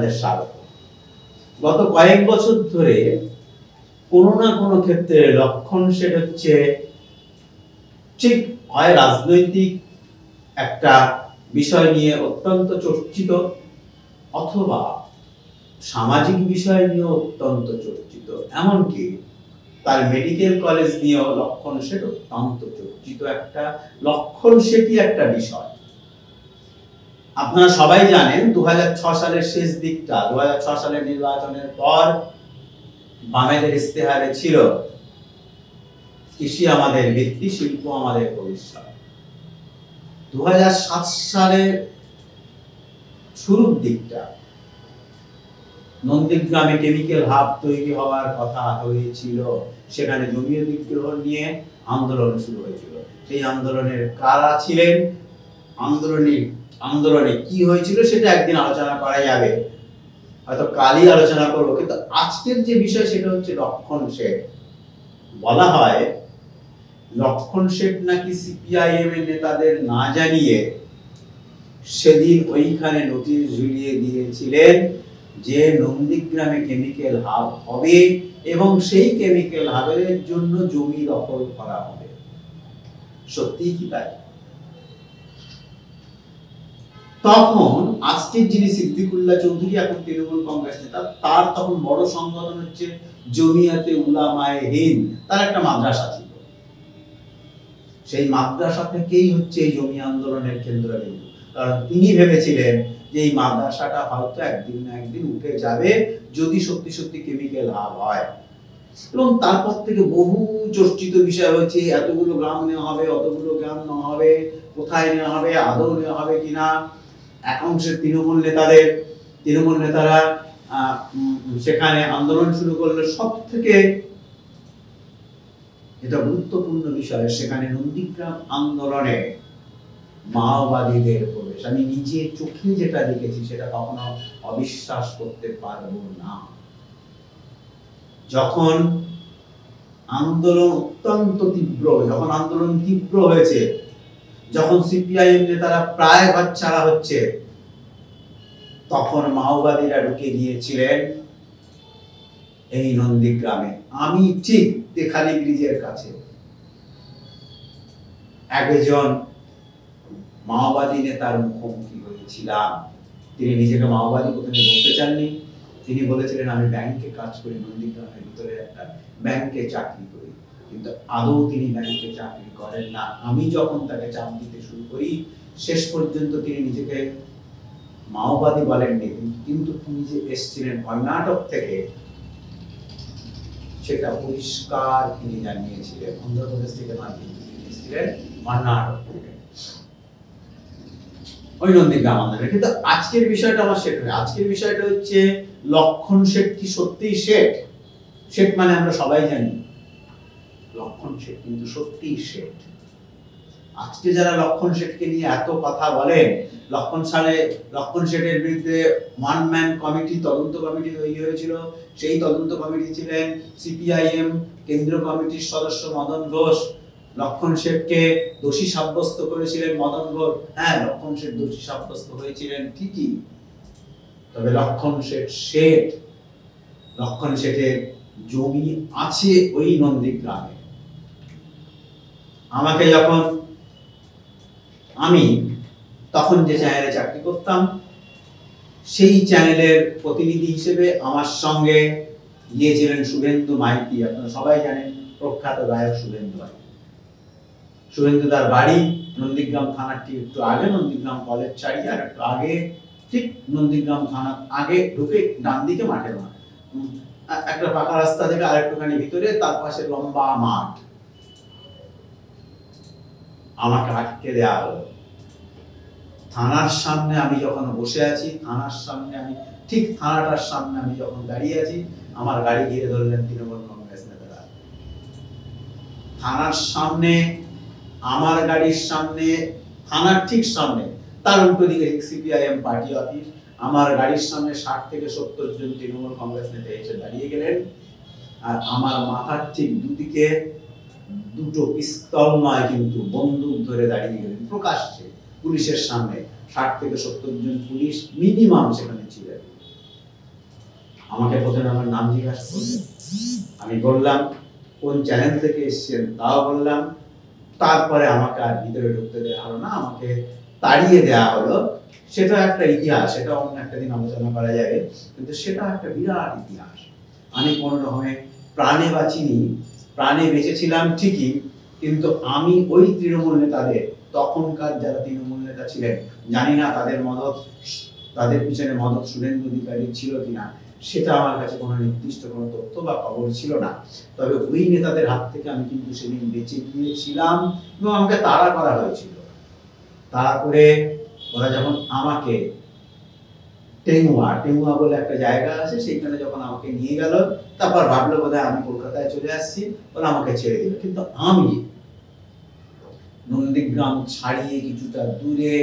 আপনাদের স্বাগত। গত কয়েক বছর ধরে কোনো না কোনো ক্ষেত্রে লক্ষণ সেট হচ্ছে ঠিক হয় রাজনৈতিক একটা বিষয় নিয়ে অত্যন্ত চর্চিত, অথবা সামাজিক বিষয় নিয়ে অত্যন্ত চর্চিত, এমনকি তার মেডিকেল কলেজ নিয়েও লক্ষণ সেট অত্যন্ত চর্চিত একটা লক্ষণ সেটই একটা বিষয়। আপনারা সবাই জানেন 2006 সালের শেষ দিকটা, 2006 সালের নির্বাচনের পর বামেদের ইস্তেহারে ছিল কৃষি আমাদের ভিত্তি, শিল্প আমাদের ভবিষ্যৎ। 2007 সালের শুরুর দিকটা নন্দীগ্রামে কেমিক্যাল হাব তৈরি হওয়ার কথা হয়েছিল, সেখানে জমি অধিগ্রহণ নিয়ে আন্দোলন শুরু হয়েছিল। সেই আন্দোলনের কারা ছিলেন, আন্দোলনে কি হয়েছিল সেটা একদিন আলোচনা করা যাবে, হয়তো কালই আলোচনা করবো। কিন্তু আজকের যে বিষয় সেটা হচ্ছে লক্ষণ সেট। বলা হয় লক্ষণ সেট নাকি সিপিআইএম এর নেতাদের না জানিয়ে সেদিন ওইখানে নোটিশ ঝুলিয়ে দিয়েছিলেন যে নন্দীগ্রামে কেমিক্যাল হাব হবে এবং সেই কেমিক্যাল হাবের জন্য জমি দখল করা হবে। সত্যি কি তাই? তখন আজকের যিনি সিদ্দিকুল্লাহ চৌধুরী, এখন তৃণমূল কংগ্রেস নেতা, তার তখন বড় সংগঠন হচ্ছে জমিয়াতে উলামায়ে হিন্দ, তার একটা মাদ্রাসা ছিল। সেই মাদ্রাসা থেকেই হচ্ছে এই জমি আন্দোলনের কেন্দ্রবিন্দু। কারণ তিনি ভেবেছিলেন যে এই মাদ্রাসাটা হয়তো একদিন না একদিন উঠে যাবে যদি সত্যি সত্যি কেমিক্যাল হাব হয়। এবং তারপর থেকে বহু চর্চিত বিষয় হচ্ছে এতগুলো গ্রাম নেওয়া হবে, অতগুলো গ্রাম নেওয়া হবে, কোথায় নেওয়া হবে, আদৌ নেওয়া হবে কিনা। একাংশের তৃণমূল নেতারা সেখানে আন্দোলন শুরু করলে সব থেকে এটা গুরুত্বপূর্ণ বিষয়, সেখানে নন্দীগ্রাম আন্দোলনে মাওবাদীদের প্রবেশ। আমি নিজে চোখে যেটা দেখেছি সেটা কখনো অবিশ্বাস করতে পারবো না। যখন আন্দোলন অত্যন্ত তীব্র, যখন আন্দোলন তীব্র হয়েছে, যখন সিপিআইএম নেতারা প্রায় ঘরছাড়া হচ্ছে, তখন মাওবাদীরা ঢুকে গিয়েছিলেন এই নন্দীগ্রামে। আমি ঠিক তেখালি ব্রিজের কাছে একজন মাওবাদী নেতার মুখোমুখি হয়েছিলাম। তিনি নিজেকে মাওবাদী প্রথমে বলতে চাননি, তিনি বলেছিলেন আমি ব্যাংকে কাজ করি, নন্দীগ্রামের ভিতরে একটা ব্যাংকে চাকরি করি। কিন্তু আদৌ তিনি ব্যাংকে চাকরি করেন না। আমি যখন তাকে চাপ দিতে শুরু করি, শেষ পর্যন্ত তিনি নিজেকে মাওবাদী বলেননি, কিন্তু তিনি যে এসেছিলেন কর্ণাটক থেকে সেটা পরিষ্কার তিনি জানিয়েছিলেন। অন্ধ্রপ্রদেশ থেকে নয়, কিন্তু তিনি এসেছিলেন কর্ণাটক থেকে, ওই নন্দীগ্রাম আন্দোলনে। কিন্তু আজকের বিষয়টা আমার সেট নয়। আজকের বিষয়টা হচ্ছে লক্ষণ সেট কি সত্যিই সেট? সেট মানে আমরা সবাই জানি লক্ষণ সেট, কিন্তু সত্যিই সেট। আজকে যারা লক্ষণ সেটকে নিয়ে এত কথা বলেন, লক্ষণ সেটের বিরুদ্ধে ওয়ান ম্যান কমিটি, তদন্ত কমিটি তৈরি হয়েছিল। সেই তদন্ত কমিটি ছিলেন সিপিআইএম কেন্দ্রীয় কমিটির সদস্য মদন ঘোষ। লক্ষণ সেটকে দোষী সাব্যস্ত করেছিলেন মদন ঘোষ। হ্যাঁ, লক্ষণ সেট দোষী সাব্যস্ত হয়েছিলেন ঠিকই, তবে লক্ষণ সেটের জমি আছে ওই নন্দীগ্রামে। আমাকে যখন, আমি তখন যে চ্যানেলে চাকরি করতাম, সেই চ্যানেলের প্রতিনিধি হিসেবে আমার সঙ্গে গিয়েছিলেন শুভেন্দু মাইতি। আপনারা সবাই জানেন প্রখ্যাত গায়ক শুভেন্দু মাইতি। শুভেন্দুদার বাড়ি নন্দীগ্রাম থানার ঠিক একটু আগে, নন্দীগ্রাম কলেজ ছাড়িয়ে আর একটু আগে, ঠিক নন্দীগ্রাম থানার আগে ঢুকে ডান দিকে মাঠের মাঠ, একটা পাকা রাস্তা থেকে আরেকটুখানি ভিতরে, তার পাশে লম্বা মাঠ। আমাকে আটকে দেওয়া হলো থানার সামনে। আমি যখন বসে আছি থানার সামনে, আমি ঠিক থানাটার সামনে আমি যখন দাঁড়িয়ে আছি, আমার গাড়ি ঘিরে ধরলেন তৃণমূল কংগ্রেস নেতারা। থানার সামনে, আমার গাড়ির সামনে, থানার ঠিক সামনে, তার উল্টো দিকে সিপিআইএম পার্টি অফিস। আমার গাড়ির সামনে 60 থেকে 70 জন তৃণমূল কংগ্রেস নেতা এসে দাঁড়িয়ে গেলেন, আর আমার মাথার ঠিক দুদিকে দুটো পিস্তল নয় কিন্তু বন্দুক ধরে দাঁড়িয়ে গেলেন প্রকাশ্যে পুলিশের সামনে। 60 থেকে 70 জন পুলিশ মিনিমাম সেখানে ছিলেন। আমাকে প্রথমে আমার নাম জিজ্ঞাসা করলেন, আমি বললাম, কোন চ্যানেল থেকে এসেছেন তাও বললাম। তারপরে আমাকে আর ভিতরে ঢুকতে দেওয়া হলো না, আমাকে তাড়িয়ে দেওয়া হলো। সেটা একটা ইতিহাস, সেটা অন্য একটা দিন আলোচনা করা যাবে, কিন্তু সেটা একটা বিরাট ইতিহাস। আমি কোনো রকমে প্রাণে বাঁচিনি, প্রাণে বেঁচেছিলাম ঠিকই, কিন্তু আমি ওই তৃণমূল নেতাদের, তখনকার যারা তৃণমূল নেতা ছিলেন, জানি না তাদের মদত, তাদের পিছনে মদত শুভেন্দু অধিকারী ছিল কিনা, সেটা আমার কাছে কোনো নির্দিষ্ট কোনো তথ্য বা খবর ছিল না। তবে ওই নেতাদের হাত থেকে আমি কিন্তু সেদিন বেঁচে গিয়েছিলাম এবং আমাকে তাড়া করা হয়েছিল। তারপরে ওরা যখন আমাকে টেঙ্গুয়া বলে একটা জায়গা আছে, সেইখানে যখন আমাকে নিয়ে গেল, তারপর ভাবলো বোধহয় আমি কলকাতায় চলে আসছি, ওরা আমাকে ছেড়ে দিল। কিন্তু আমি নন্দীগ্রাম ছাড়িয়ে কিছুটা দূরে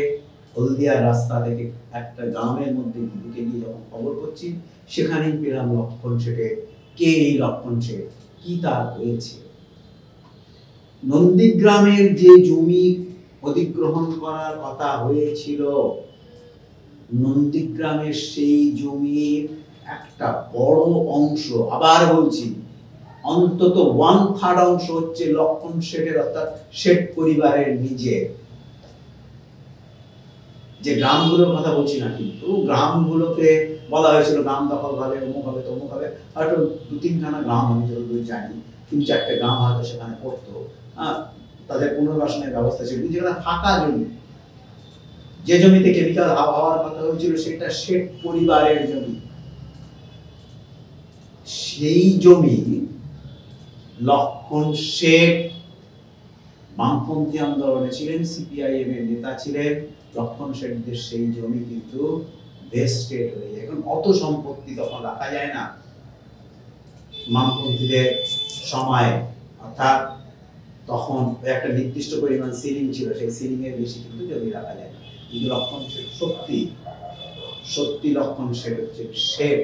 হলদিয়া রাস্তা থেকে একটা গ্রামের মধ্যে ঢুকে গিয়ে যখন খবর করছি, সেখানেই পেলাম লক্ষণ শেঠের। কে এই লক্ষণ শেঠ, কি তার হয়েছে? নন্দীগ্রামের যে জমি অধিগ্রহণ করার কথা হয়েছিল, নন্দীগ্রামের সেই জমির একটা বড় অংশ, আবার বলছি, অন্তত 1/3 অংশ হচ্ছে লক্ষণ শেঠের, অর্থাৎ শেঠ পরিবারের নিজের। যে গ্রামগুলোর কথা বলছি না, কিন্তু গ্রামগুলোতে বলা হয়েছিল গ্রাম দখল হবে, অমুক হবে, তমুক হবে। হয়তো 2-3খানা গ্রাম আমি যতদূর জানি, 3-4টে গ্রাম হয়তো সেখানে পড়তো। তাদের পুনর্বাসনের ব্যবস্থা ছিল, যেখানে ফাঁকা জমি, যে জমিতে কেমিক্যাল হওয়ার কথা হয়েছিল, সেটা শেঠ পরিবারের জমি। সেই জমি লক্ষণ শেঠ বামপন্থী আন্দোলনে ছিলেন, সিপিআইএম এর নেতা ছিলেন। লক্ষণ শেঠদের সেই জমি কিন্তু ভেস্টেড হয়ে যায়। এখন অত সম্পত্তি তখন রাখা যায় না বামপন্থীদের সময়, অর্থাৎ তখন একটা নির্দিষ্ট পরিমাণ সিলিং ছিল, সেই সিলিং এর বেশি কিন্তু জমি রাখা যায় না। কিন্তু লক্ষণ শেঠ সত্যি লক্ষণ শেঠ হচ্ছে শেঠ।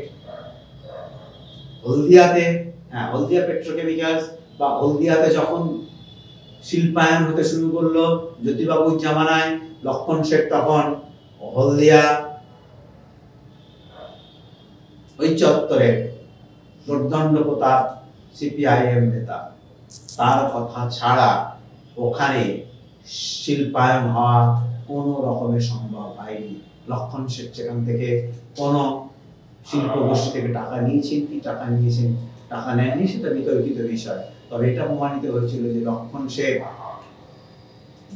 হলদিয়াতে, হলদিয়া পেট্রোকেমিক্যালস বা হলদিয়াতে যখন শিল্পায়ন হতে শুরু করলো জ্যোতিবাবুর জামানায়, লক্ষণ শেঠ তখন হলদিয়া ওই চত্বরে দুর্দণ্ড প্রতাপ সিপিআইএম নেতা। তার কথা ছাড়া ওখানে শিল্পায়ন হওয়া কোনো রকমের সম্ভব হয়নি। লক্ষণ শেঠ সেখান থেকে কোনো শিল্প গোষ্ঠী থেকে টাকা নিয়েছেন কি টাকা নিয়েছেন, টাকা নেননি, সেটা বিতর্কিত বিষয়। তবে এটা প্রমাণিত হয়েছিল যে লক্ষণ শেঠ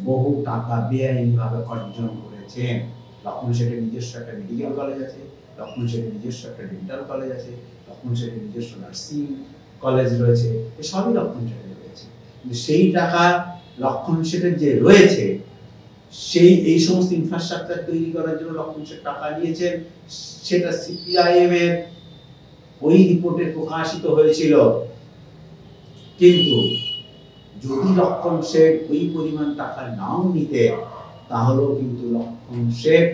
বহু টাকা বেআইনিভাবে অর্জন করেছেন। লক্ষণ শেঠের নিজস্ব একটা মেডিকেল কলেজ আছে, লক্ষণ শেঠের নিজস্ব একটা ডেন্টাল কলেজ আছে, লক্ষণ শেঠের নিজস্ব নার্সিং কলেজ রয়েছে, সবই লক্ষণ শেঠের রয়েছে। কিন্তু সেই টাকা লক্ষণ শেঠের যে রয়েছে, সেই এই সমস্ত ইনফ্রাস্ট্রাকচার তৈরি করার জন্য লক্ষণ শেঠ টাকা নিয়েছেন, সেটা সিপিআইএম এর ওই রিপোর্টে প্রকাশিত হয়েছিল। কিন্তু যদি লক্ষণ শেঠ ওই পরিমাণ টাকা নাও নিতে, তাহলেও কিন্তু লক্ষণ শেঠ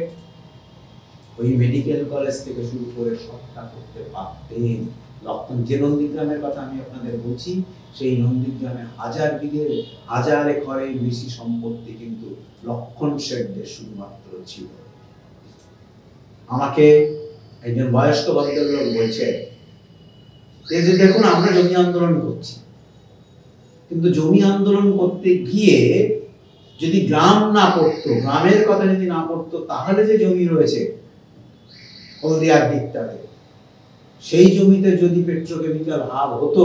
ওই মেডিকেল কলেজ থেকে শুরু করে সবটা করতে পারতেন। লক্ষণ, যে নন্দীগ্রামের কথা আমি আপনাদের বলছি, সেই নন্দীগ্রামে 1000 বিঘে 1000 একরের বেশি সম্পত্তি কিন্তু লক্ষণ শেঠদের শুধুমাত্র ছিল। আমাকে একজন বয়স্ক ভদ্রলোক বলছে যে দেখুন, আমরা জমি আন্দোলন করছি, কিন্তু জমি আন্দোলন করতে গিয়ে যদি গ্রাম না পড়তো, গ্রামের কথা যদি না পড়তো, তাহলে যে জমি রয়েছে হলদিয়ার দিকটাতে, সেই জমিতে যদি পেট্রোকেমিক্যাল হাব হতো,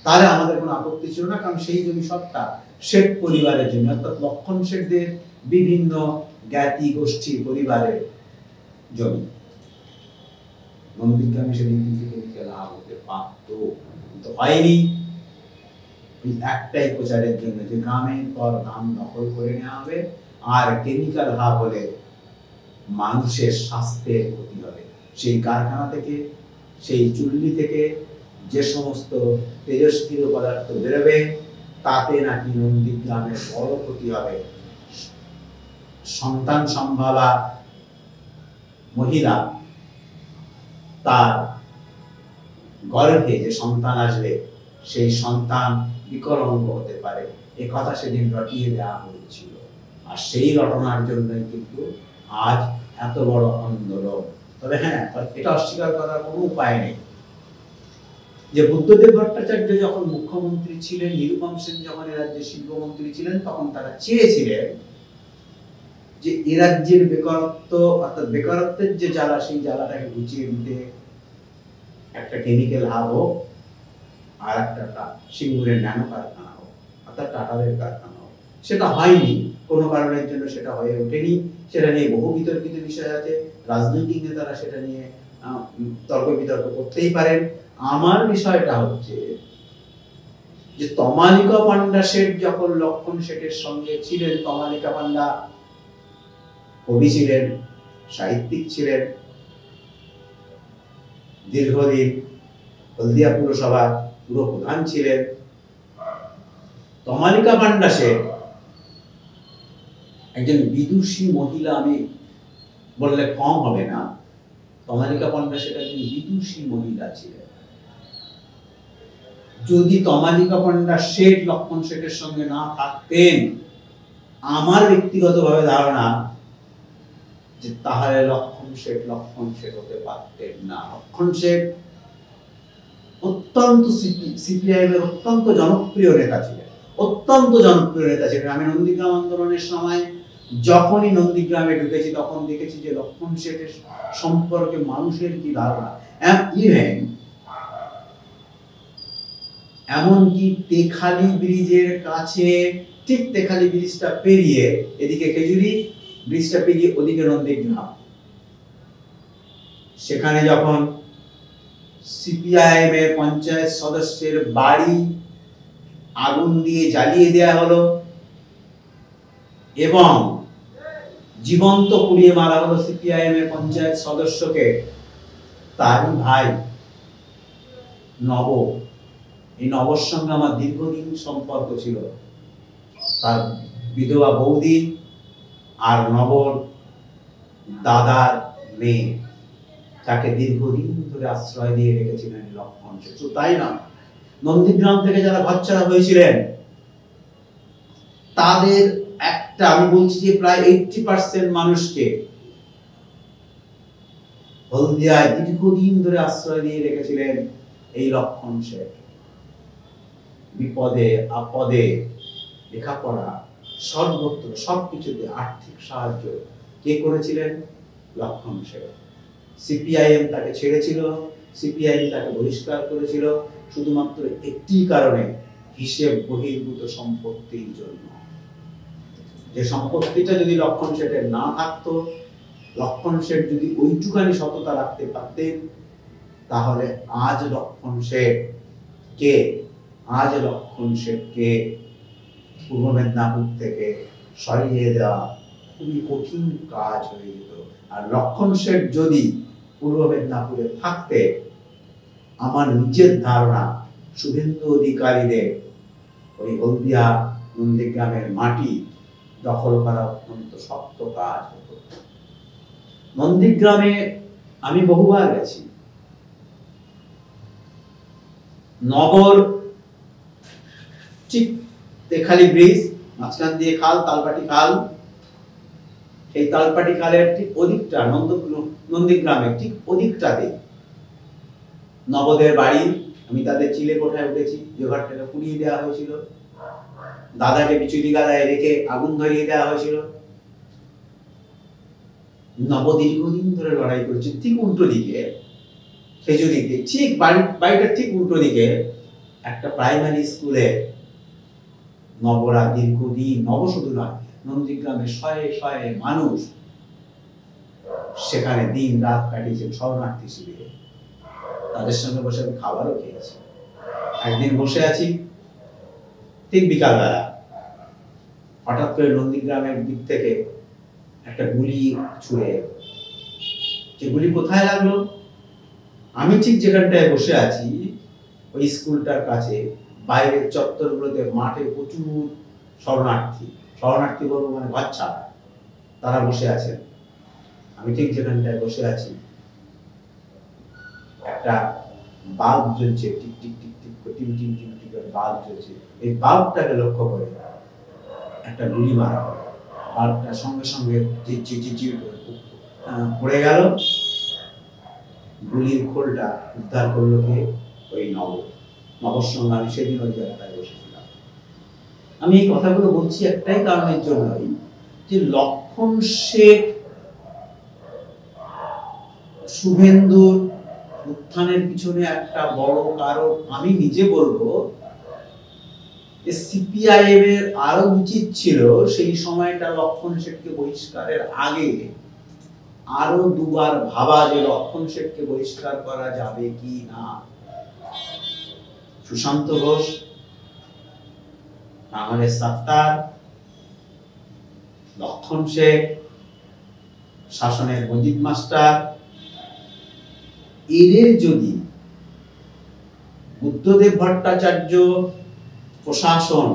তাহলে আমাদের কোনো আপত্তি ছিল না, কারণ সেই জমি সবটা শেঠ পরিবারের জমি, অর্থাৎ লক্ষণ শেঠদের বিভিন্ন জ্ঞাতি গোষ্ঠী পরিবারের জমি। নন্দীগ্রামে সেদিন কিন্তু কেমিক্যাল হাব হতে পারত, কিন্তু হয়নি। ওই একটাই প্রচারের জন্য যে গ্রামের পর গ্রাম দখল করে নেওয়া হবে, আর কেমিক্যাল হাব হলে মানুষের স্বাস্থ্যের ক্ষতি হবে। সেই কারখানা থেকে, সেই চুল্লি থেকে যে সমস্ত তেজস্ক্রিয় পদার্থ বেরোবে, তাতে নাকি নন্দীগ্রামের বড় ক্ষতি হবে। সন্তান সম্ভাবা মহিলা, তার গর্ভে যে সন্তান আসবে, সেই সন্তান বিকলাঙ্গ হতে পারে, এ কথা সেদিন রটিয়ে দেওয়া হয়েছিল। আর সেই রটনার জন্যই কিন্তু আজ এত বড় আন্দোলন। তবে হ্যাঁ, এটা অস্বীকার করার কোনো উপায় নেই যে বুদ্ধদেব ভট্টাচার্য যখন মুখ্যমন্ত্রী ছিলেন, নিরুপম সেন যখন এ রাজ্যের শিল্পমন্ত্রী ছিলেন, তখন তারা চেয়েছিলেন যে এ রাজ্যের বেকারত্ব অর্থাৎ বেকারত্বের যে জ্বালা, সেই জ্বালাটাকে ঘুচিয়ে দিতে একটা কেমিক্যাল হাব হোক, আর একটা সিঙ্গুরের ন্যানো কারখানা হোক, অর্থাৎ টাটাদের কারখানা হোক। সেটা হয়নি, কোনো কারণের জন্য সেটা হয়ে ওঠেনি। সেটা নিয়ে বহু বিতর্কিত বিষয় আছে, রাজনৈতিক নেতারা সেটা নিয়ে তর্ক বিতর্ক করতেই পারেন। আমার বিষয়টা হচ্ছে যে তমালিকা পান্ডা শেঠ যখন লক্ষণ শেঠের সঙ্গে ছিলেন, তমালিকা পান্ডা কবি ছিলেন, সাহিত্যিক ছিলেন, দীর্ঘদিন হলদিয়া পুরসভার পুর প্রধান ছিলেন। তমালিকা পান্ডা শেঠ একজন বিদুষী মহিলা, আমি বললে কম হবে না। তমালিকা পান্ডা শেঠ একজন বিদুষী মহিলা ছিলেন। যদি তমালিকা পান্ডা শেঠ লক্ষণ শেঠের সঙ্গে না থাকতেন, আমার ব্যক্তিগতভাবে ধারণা যে তাহলে লক্ষণ শেঠ হতে পারতেন না। লক্ষণ শেঠ অত্যন্ত সিপিআইএম এর অত্যন্ত জনপ্রিয় নেতা ছিলেন, অত্যন্ত জনপ্রিয় নেতা ছিলেন। আমি নন্দীগ্রাম আন্দোলনের সময় যখনই নন্দীগ্রামে ঢুকেছি, তখন দেখেছি যে লক্ষণ শেঠের সম্পর্কে মানুষের কি ধারণা। ইভেন এমনকি তেখালি ব্রিজের কাছে, ঠিক তেখালি ব্রিজটা পেরিয়ে এদিকে খেজুরি, ব্রিজটা পেরিয়ে ওদিকে নন্দীগ্রাম, সেখানে যখন সিপিআইএম এর পঞ্চায়েত সদস্যের বাড়ি আগুন দিয়ে জ্বালিয়ে দেয়া হলো এবং জীবন্ত পুড়িয়ে মারা হলো সিপিআইএম এর পঞ্চায়েত সদস্যকে, তারই ভাই নব, এই নবর সঙ্গে আমার দীর্ঘদিন সম্পর্ক ছিল। তার বিধবা বৌদি আর নবর দাদার মেয়ে, তাকে দীর্ঘদিন ধরে আশ্রয় দিয়ে রেখেছিলেন লক্ষণ শেঠ। তাই না, নন্দীগ্রাম থেকে যারা ঘরছাড়া হয়েছিলেন তাদের একটা, আমি বলছি যে প্রায় 80% মানুষকে হলদিয়ায় দীর্ঘদিন ধরে আশ্রয় দিয়ে রেখেছিলেন এই লক্ষণ শেঠ। বিপদে আপদে, লেখাপড়া, সর্বত্র সবকিছুতে আর্থিক সাহায্য কে করেছিলেন? লক্ষণ শেঠ। সিপিআইএম তাকে ছেড়েছিল, সিপিআইএম তাকে বহিষ্কার করেছিল শুধুমাত্র একটি কারণে, হিসেব বহির্ভূত সম্পত্তির জন্য। যে সম্পত্তিটা যদি লক্ষণ শেঠের না থাকতো, লক্ষণ শেঠ যদি ওইটুকানি সততা রাখতে পারতেন, তাহলে আজ লক্ষণ শেঠকে পূর্ব মেদিনীপুর থেকে সরিয়ে দেওয়া খুবই কঠিন কাজ হয়ে যেত। আর লক্ষণ শেঠ যদি পূর্ব মেদিনীপুরে থাকতে, আমার নিজের ধারণা শুভেন্দু অধিকারীদের ওই হলদিয়া নন্দীগ্রামের মাটি দখল করা অত্যন্ত শক্ত কাজ হতো। নন্দীগ্রামে আমি বহুবার গেছি। নগর ঠিক তেখালি ব্রিজ, মাঝখান দিয়ে খাল, তালপাটি খাল, এই তালপাটি খালের ঠিক ওদিকটা নন্দীগ্রামের ঠিক ওদিকটাতে নবদের বাড়ি। আমি তাদের চিলে কোঠায় উঠেছি, যে ঘরটাকে পুড়িয়ে দেওয়া হয়েছিল, দাদাকে বিচুলি গাদায় রেখে আগুন ধরিয়ে দেওয়া হয়েছিল। নব দীর্ঘদিন ধরে লড়াই করেছে। ঠিক উল্টো দিকে খেজুরিতে, ঠিক বাড়িটার ঠিক উল্টো দিকে একটা প্রাইমারি স্কুলে নবরা দীর্ঘদিন, নব শুধু নয়, নন্দীগ্রামের শয়ে শয়ে মানুষ সেখানে দিন রাত কাটিয়েছেন শরণার্থী শিবিরে। তাদের সঙ্গে বসে আমি খাবারও খেয়েছি। একদিন বসে আছি, ঠিক বিকালবেলা, হঠাৎ করে নন্দীগ্রামের দিক থেকে একটা গুলি ছুড়ে এলো। যে গুলি কোথায় লাগলো? আমি ঠিক যেখানটায় বসে আছি, ওই স্কুলটার কাছে বাইরের চত্বরগুলোতে, মাঠে প্রচুর শরণার্থী বলবো মানে বাচ্চা, তারা বসে আছেন। আমি ঠিক যেখানটায় বসে আছি, একটা বাল্ব জ্বলছে, tick tick tick tick team team team tick করে বাল্ব জ্বলছে। এই বাল্বটাকে লক্ষ্য করে একটা গুলি মারা হলো। বাল্বটা সঙ্গে সঙ্গে পড়ে গেল গুলির খোলটা উদ্ধার করলো কে? ওই নবর সঙ্গে। আমি সেদিন ওই জায়গাটায় বসেছিলাম। আমি এই কথাগুলো বলছি একটাই কারণের জন্যই, যে লক্ষণ শেঠ শুভেন্দুর উত্থানের পিছনে একটা বড় কারণ আমি নিজে বলবো, সিপিআইএম এর আরো উচিত ছিল সেই সময়টা লক্ষণ শেঠকে বহিষ্কারের আগে আরো দুবার ভাবা যে লক্ষণ শেঠকে বহিষ্কার করা যাবে কি না। সুশান্ত ঘোষ, বাংলাদেশ সত্তার, লক্ষণ শেঠ, শাসনের মজিদ মাস্টার, এদের যদি বুদ্ধদেব ভট্টাচার্য প্রশাসন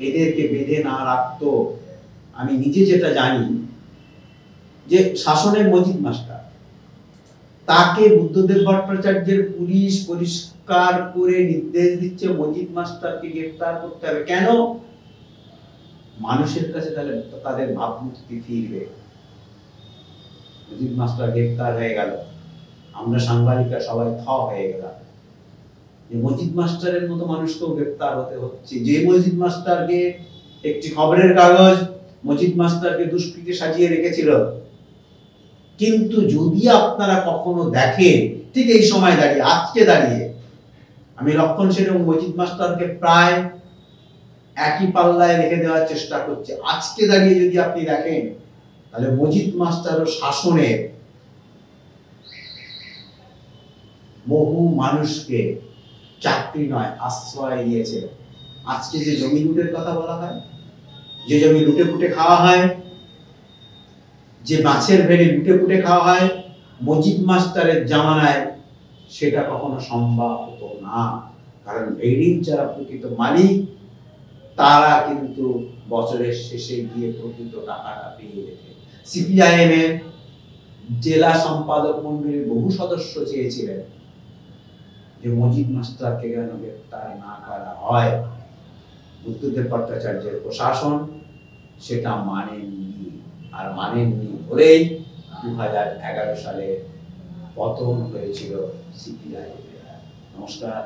এদেরকে বেঁধে না রাখতো, আমি নিজে যেটা জানি যে শাসনের মজিদ মাস্টার, তাকে বুদ্ধদেব ভট্টাচার্যের পুলিশ পরিষ্কার করে নির্দেশ দিচ্ছে মজিদ মাস্টারকে গ্রেফতার করতে হবে। কেন? মানুষের কাছে তাহলে তাদের ভাবমূর্তি ফিরবে। মজিদ মাস্টার গ্রেফতার হয়ে গেল, আমরা সাংবাদিকরা সবাই থ হয়ে গেলাম যে মজিদ মাস্টারের মতো মানুষকেও গ্রেফতার হতে হচ্ছে। যে মজিদ মাস্টারকে একটি খবরের কাগজ মজিদ মাস্টারকে দুষ্কৃতী সাজিয়ে রেখেছিল। কিন্তু যদি আপনারা কখনো দেখেন, ঠিক এই সময় দাঁড়িয়ে, আজকে দাঁড়িয়ে, আমি লক্ষণ শেঠ এবং মজিদ মাস্টারকে প্রায় একই পাল্লায় রেখে দেওয়ার চেষ্টা করছি। আজকে দাঁড়িয়ে যদি আপনি দেখেন, তাহলে মজিদ মাস্টার ও শাসনের বহু মানুষকে চাকরি নয় আশ্রয় দিয়েছে। আজকে যে জমি লুটের কথা বলা হয়, যে জমি লুটে পুটে খাওয়া হয়, যে মাছের ভেড়ি লুটে পুটে খাওয়া হয়, মজিদ মাস্টারের জামানায় সেটা কখনো সম্ভব হতো না। কারণ ভেড়ির যারা প্রকৃত মালিক, তারা কিন্তু বছরের শেষে গিয়ে প্রকৃত টাকাটা পেয়ে যেত। সিপিআইএম এর জেলা সম্পাদক মন্ডলীর বহু সদস্য চেয়েছিলেন যে মজিদ মাস্টারকে যেন গ্রেফতার না করা হয়। বুদ্ধদেব ভট্টাচার্যের প্রশাসন সেটা মানেননি, আর মানেননি বলেই 2011 সালে পতন হয়েছিল সিপিআইএম। নমস্কার।